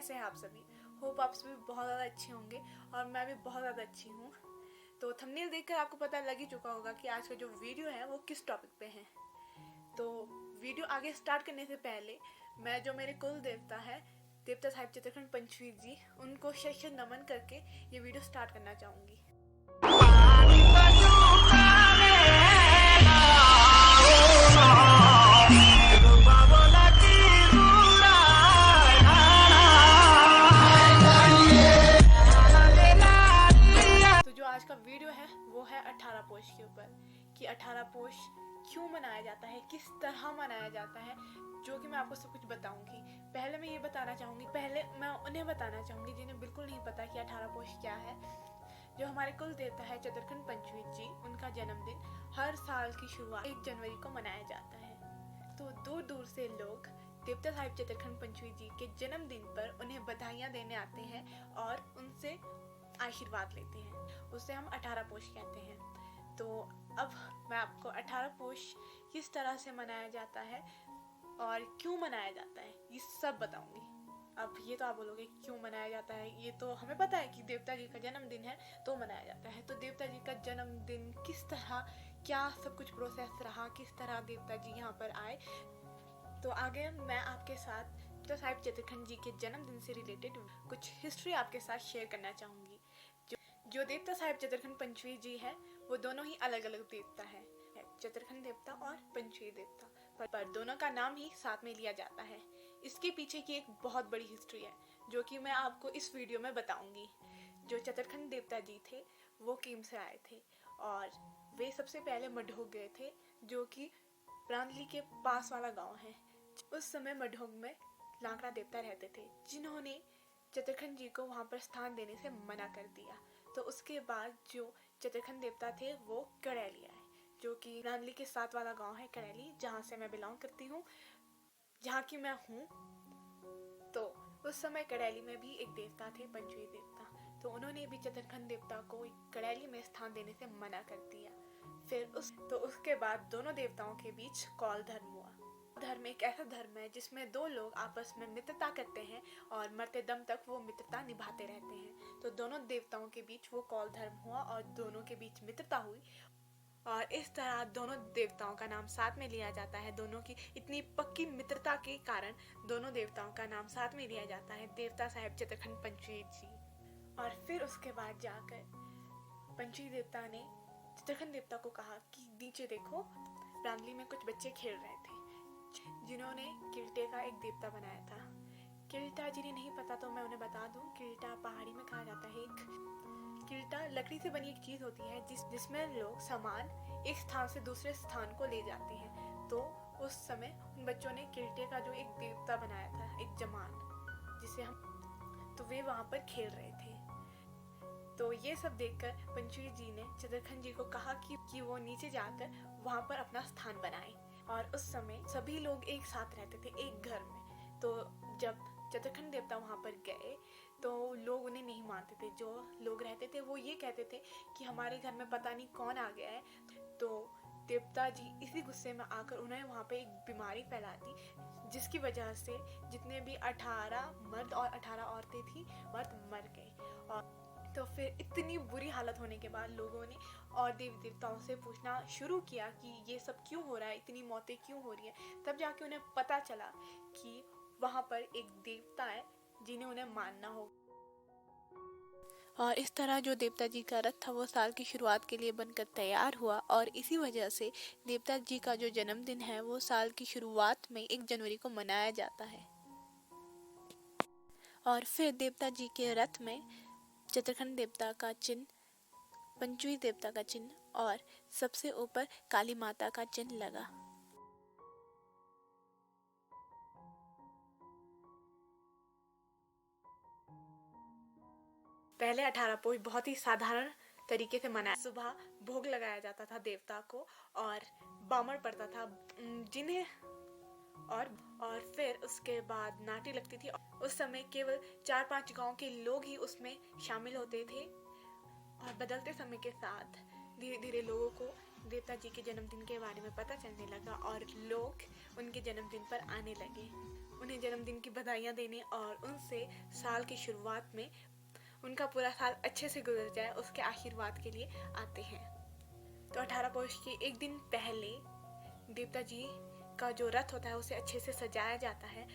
कैसे हैं आप सभी। होप आप सभी बहुत ज़्यादा अच्छे होंगे और मैं भी बहुत ज़्यादा अच्छी हूँ। तो थंबनेल देखकर आपको पता लग ही चुका होगा कि आज का जो वीडियो है वो किस टॉपिक पे है। तो वीडियो आगे स्टार्ट करने से पहले मैं जो मेरे कुल देवता है देवता साहिब चित्रखंड पंचवीर जी, उनको शत नमन करके ये वीडियो स्टार्ट करना चाहूँगी। तो जो आज का वीडियो है वो है 18 पोष के ऊपर कि 18 पोष क्यों मनाया जाता है, किस तरह मनाया जाता है, जो कि मैं आपको सब कुछ बताऊंगी। पहले मैं उन्हें बताना चाहूँगी जिन्हें बिल्कुल नहीं पता कि 18 पोष क्या है। जो हमारे कुल देवता है चित्रखंड पंचवीर जी, उनका जन्मदिन हर साल की शुरुआत 1 जनवरी को मनाया जाता है। तो दूर दूर से लोग देवता साहिब चित्रखंड पंचवीर जी के जन्मदिन पर उन्हें बधाइयाँ देने आते हैं और उनसे आशीर्वाद लेते हैं। उसे हम 18 पोष कहते हैं। तो अब मैं आपको 18 पोष किस तरह से मनाया जाता है और क्यों मनाया जाता है ये सब बताऊंगी। अब ये तो आप बोलोगे क्यों मनाया जाता है, ये तो हमें पता है कि देवता जी का जन्मदिन है तो मनाया जाता है। तो देवता जी का जन्मदिन किस तरह, क्या सब कुछ प्रोसेस रहा, किस तरह देवता जी यहाँ पर आए, तो आगे मैं आपके साथ देवता साहिब चित्रखंड जी के जन्मदिन से रिलेटेड कुछ हिस्ट्री आपके साथ शेयर करना चाहूँगी। जो देवता साहिब चित्रखंड पंचवीर जी है वो दोनों ही अलग अलग देवता है, चित्रखंड देवता और पंचवीर देवता, पर दोनों का नाम ही साथ में लिया जाता है। इसके पीछे की एक बहुत बड़ी हिस्ट्री है जो कि मैं आपको इस वीडियो में बताऊंगी। जो चित्रखंड देवता जी थे वो कीम से आए थे और वे सबसे पहले मढोग गए थे, जो कि प्रांतली के पास वाला गांव है। उस समय मढोग में लांगड़ा देवता रहते थे जिन्होंने चित्रखंड जी को वहां पर स्थान देने से मना कर दिया। तो उसके बाद जो चित्रखंड देवता थे वो कड़ैली आए, जो कि प्रांतली के साथ वाला गांव है कड़ैली, जहाँ से मैं बिलोंग करती हूँ, जहाँ की मैं हूँ। तो उस समय कड़ैली में भी एक देवता थे, पंचवीर देवता। तो उन्होंने भी चित्रखंड देवता को कड़ैली में स्थान देने से मना कर दिया। उसके बाद दोनों देवताओं के बीच कौल धर्म हुआ। धर्म एक ऐसा धर्म है जिसमें दो लोग आपस में मित्रता करते हैं और मरते दम तक वो मित्रता निभाते रहते हैं। तो दोनों देवताओं के बीच वो कौल धर्म हुआ और दोनों के बीच मित्रता हुई और इस तरह दोनों देवताओं का नाम साथ में लिया जाता है। दोनों की इतनी पक्की मित्रता के कारण दोनों देवताओं का नाम साथ में लिया जाता है, देवता साहिब चित्रखंड पंचवीर जी। और फिर उसके बाद जाकर पंचवीर देवता ने चित्रखंड देवता को कहा कि नीचे देखो, प्रांतली में कुछ बच्चे खेल रहे थे, जिन्होंने किल्टे का एक देवता बनाया था। किल्टा जिन्हें नहीं पता तो मैं उन्हें बता दूं, किल्टा पहाड़ी में कहा जाता है। किल्टा लकड़ी से बनी एक चीज होती है जिसमें लोग सामान एक स्थान से दूसरे स्थान को ले जाते हैं। तो उस समय उन बच्चों ने किल्टे का जो एक देवता बनाया था, एक जमान, जिसे हम, तो वे वहां पर खेल रहे थे। तो ये सब देखकर पंचवीर जी ने चित्रखंड जी को कहा कि वो नीचे जाकर वहां पर अपना स्थान बनाए। और उस समय सभी लोग एक साथ रहते थे एक घर में। तो जब चित्रखंड देवता वहां पर गए तो लोग उन्हें नहीं मानते थे। जो लोग रहते थे वो ये कहते थे कि हमारे घर में पता नहीं कौन आ गया है। तो देवता जी इसी गुस्से में आकर उन्हें वहां पे एक बीमारी फैला दी, जिसकी वजह से जितने भी 18 मर्द और 18 औरतें थी, मर्द मर गए। और तो फिर इतनी बुरी हालत होने के बाद लोगों ने और देवी देवताओं से पूछना शुरू किया कि ये सब क्यों हो रहा है, इतनी मौतें क्यों हो रही है। तब जाके उन्हें पता चला कि वहां पर एक देवता है जिन्हें उन्हें मानना होगा। और इस तरह जो देवता जी का रथ था वो साल की शुरुआत के लिए बनकर तैयार हुआ और इसी वजह से देवता जी का जो जन्मदिन है वो साल की शुरुआत में 1 जनवरी को मनाया जाता है। और फिर देवता जी के रथ में चित्रखंड देवता का चिन्ह, पंचवीर देवता का चिन्ह और सबसे ऊपर काली माता का चिन्ह लगा। पहले 18 पोष बहुत ही साधारण तरीके से मनाया। सुबह भोग लगाया जाता था देवता को और बामण पड़ता था जिन्हें और फिर उसके बाद नाटी लगती थी। उस समय केवल 4-5 गांव के लोग ही उसमें शामिल होते थे और बदलते समय के साथ धीरे धीरे लोगों को देवता जी के जन्मदिन के बारे में पता चलने लगा और लोग उनके जन्मदिन पर आने लगे। उन्हें जन्मदिन की बधाइयाँ देने और उनसे साल की शुरुआत में उनका पूरा साल अच्छे से गुजर जाए उसके आशीर्वाद के लिए आते हैं। तो 18 पोष के एक दिन पहले देवता जी का जो रथ होता है उसे अच्छे से सजाया जाता है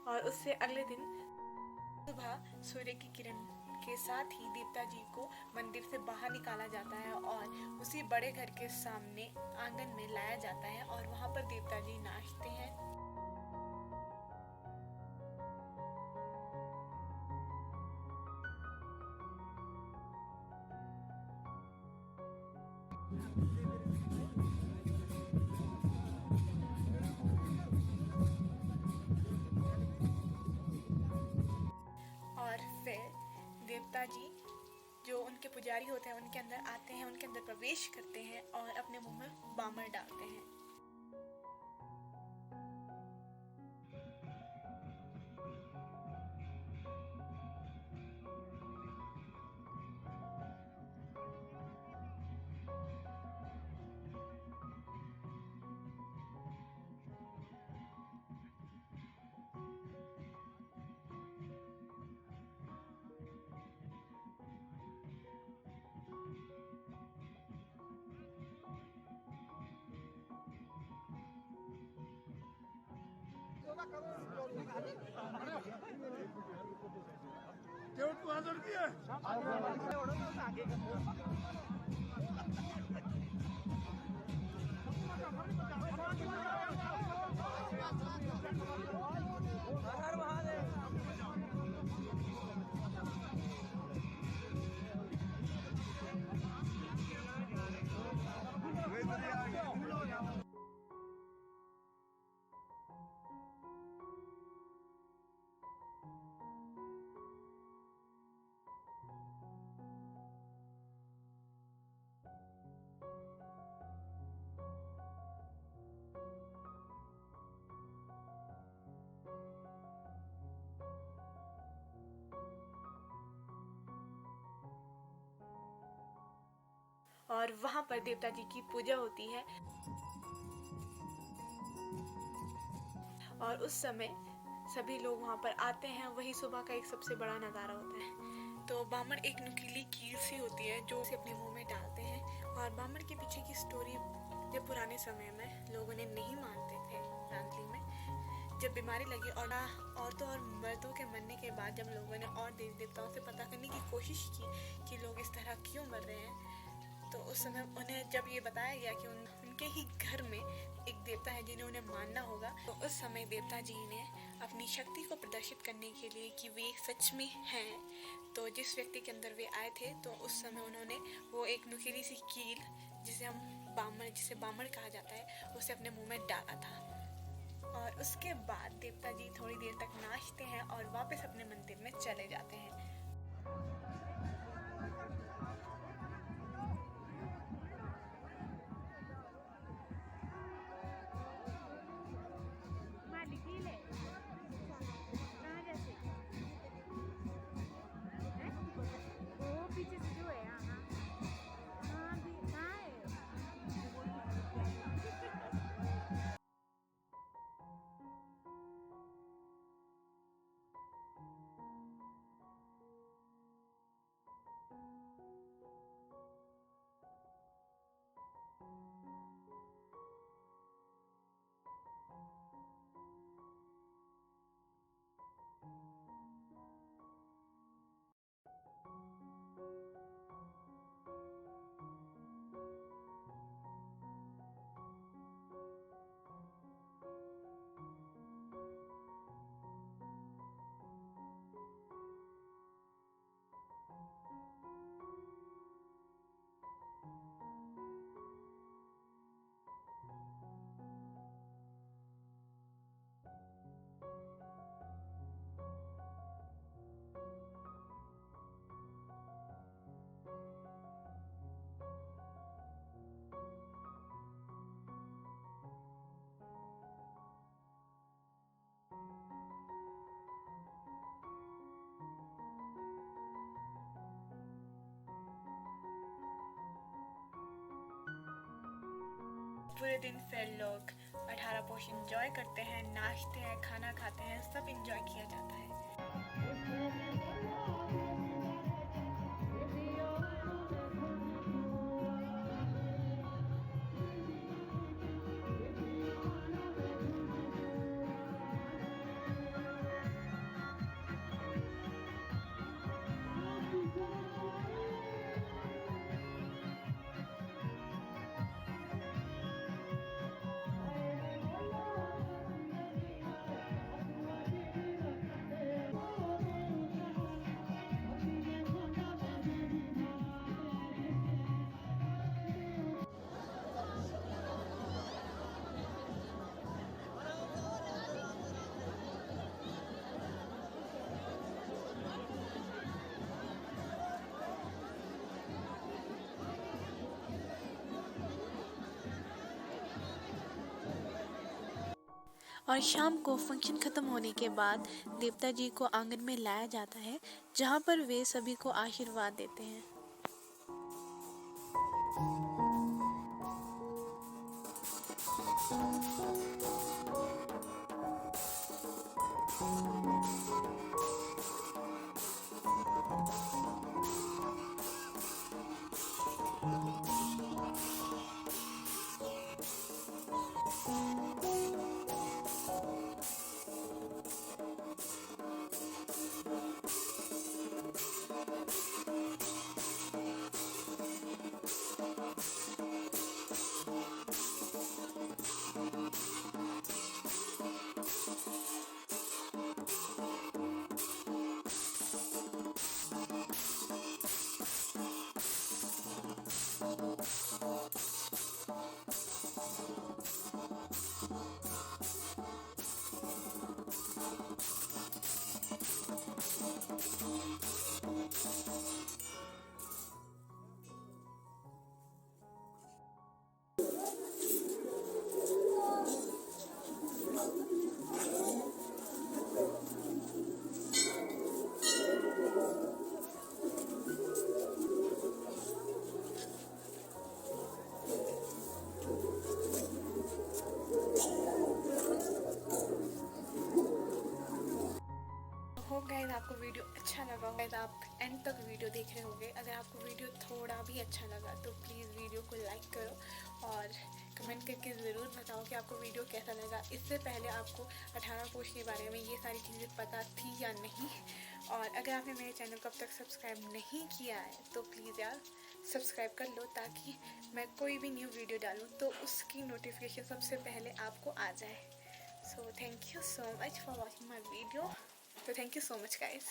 और उससे अगले दिन सुबह सूर्य की किरण के साथ ही देवता जी को मंदिर से बाहर निकाला जाता है और उसी बड़े घर के सामने आंगन में लाया जाता है और वहां पर देवता जी नाचते हैं। और फिर देवता जी जो उनके पुजारी होते हैं उनके अंदर आते हैं, उनके अंदर प्रवेश करते हैं और अपने मुंह में बामण डालते हैं। और वहां पर देवता जी की पूजा होती है और उस समय सभी लोग वहां पर आते हैं। वही सुबह का एक सबसे बड़ा नज़ारा होता है। तो बामण एक नुकीली कील सी होती है जो उसे अपने मुंह में डालते हैं और बामण के पीछे की स्टोरी जब पुराने समय में लोग उन्हें नहीं मानते थे, प्रांतली में जब बीमारी लगी और औरतों और मर्दों के मरने के बाद जब लोगों ने और देवी देवताओं से पता करने की कोशिश की कि लोग इस तरह क्यों मर रहे हैं, तो उस समय उन्हें जब ये बताया गया कि उनके ही घर में एक देवता है जिन्हें उन्हें मानना होगा, तो उस समय देवता जी ने अपनी शक्ति को प्रदर्शित करने के लिए कि वे सच में हैं, तो जिस व्यक्ति के अंदर वे आए थे तो उस समय उन्होंने वो एक नुकीली सी कील जिसे बामण कहा जाता है उसे अपने मुंह में डाला था। और उसके बाद देवता जी थोड़ी देर तक नाचते हैं और वापस अपने मंदिर में चले जाते हैं। पूरे दिन फिर लोग 18 पोश इंजॉय करते हैं, नाचते हैं, खाना खाते हैं, सब इंजॉय किया जाता है। और शाम को फंक्शन खत्म होने के बाद देवता जी को आंगन में लाया जाता है, जहाँ पर वे सभी को आशीर्वाद देते हैं। होप गाइस आपको वीडियो अच्छा लगा होगा, तो आप एंड तक वीडियो देख रहे होंगे। अगर आपको वीडियो थोड़ा भी अच्छा लगा तो प्लीज़ वीडियो को लाइक करो और कमेंट करके ज़रूर बताओ कि आपको वीडियो कैसा लगा। इससे पहले आपको 18 पोश के बारे में ये सारी चीज़ें पता थी या नहीं, और अगर आपने मेरे चैनल को अब तक सब्सक्राइब नहीं किया है तो प्लीज़ यार सब्सक्राइब कर लो, ताकि मैं कोई भी न्यू वीडियो डालूँ तो उसकी नोटिफिकेशन सबसे पहले आपको आ जाए। So thank you so much for watching my video. So thank you so much guys.